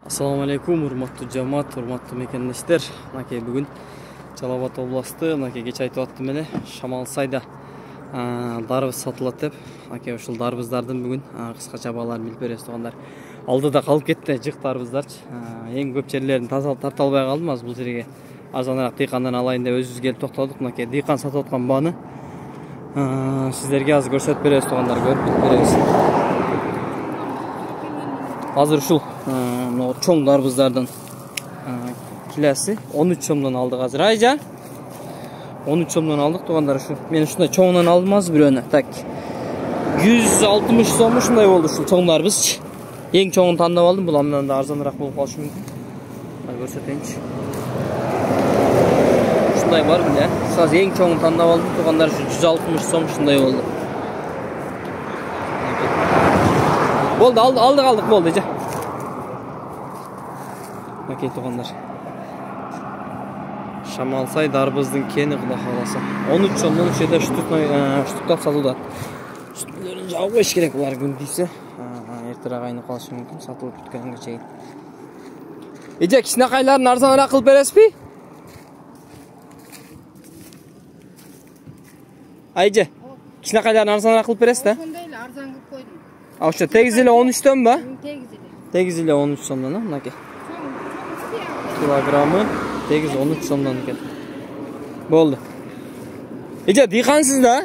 Assalamu alaikum, урматтуу жамаат, урматтуу мекендештер. Мынакей бүгүн Жалал Абад областы, мынакей кеч айтып аттым эле, Шамалсайда дарбыз сатылат деп. Мынакей ушул дарбыздардын бүгүн кыскача бааларын билип беребиз туугандар. Алдыда калып кетти жык дарбыздарчы. Эң көп жерлерин тарта албай калдым, азыр бул жерге арзаныраак дыйкандан алайын деп өзүбүз келип токтодук. Мынакей дыйкан сатып аткан бааны сиздерге азыр көрсөтүп беребиз туугандар, көрүп билип беребиз. Азыр ушул чоң дарбыздардын килосы 13 сомдон алдык азыр. Айжа 13 сомдон алдык туугандар. Ушу мен ушундай чоңунан алдым азыр бирөөнү. Так 160 сом ушундай болду ушул чоң дарбыз. Эң чоңун тандап алдым. Бул андан да арзаныраак болуп калышы мүмкүн. Мына көрсөтөйүнчү. Ушундай бар беле. Азыр эң чоңун тандап алдым туугандар. Ушу 160 сом ушундай болду. Болду, алдык болду эже. Мынакей туугандар. Шамалсай дарбыздын кени кула кааласа. 13 сомдон ушул жерде штуктап сатылат. Штуктарын жаап коюш керек, булар күн тийсе, эртерээк айнып калышы мүмкүн, сатылып бүткөнгө чейин. Эже кичинекайларын арзаныраак кылып бересизби? Айже, кичинекайларын арзаныраак кылып бересиз да? Ошондой эле арзан кылып койдум. Ошо тегиз эле 13төн ба? Тегиз эле. Тегиз эле 13 сомдон, мынакей. Килограммы тегиз 13 сомдон экен. Болду. Эже дыйкансыз да?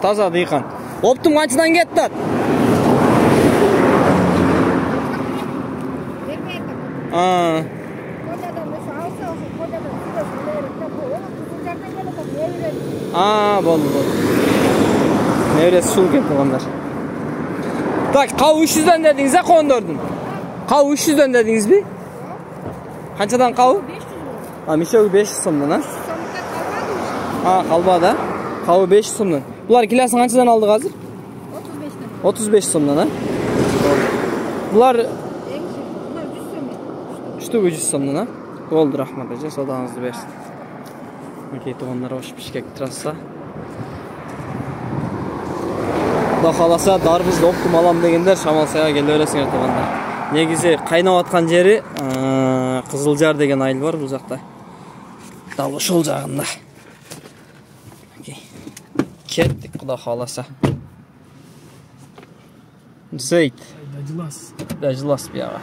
Таза дыйкан. Оптум канчадан кетти ат? Болду. Неберesi ушул экен туугандар. Так, кабы 300дөн дедиңиз а кондордун? Кабы 300дөн дедиңизби? Канчадан кабы? 500. Мишеги 500 сомдон, калбады. Кабы 500 сомдон. Булар килосын канчадан алдык азыр? 35тен. 35 сомдон, Булар 100 сом. штугу 100 сомдон, Болду, рахмат эже, содаңызды берсин. Мынакей туугандар, Ош Бишкек трасса. Кудай кааласа дарбызды оптум алам дегендер Шамалсайга келе бересиңер туугандар. Негизи кайнап аткан жери Кызылжар деген айыл бар бул жакта. Дал ошол жагында. Кеттик, кудай кааласа. Зейт. Дажылас бияга.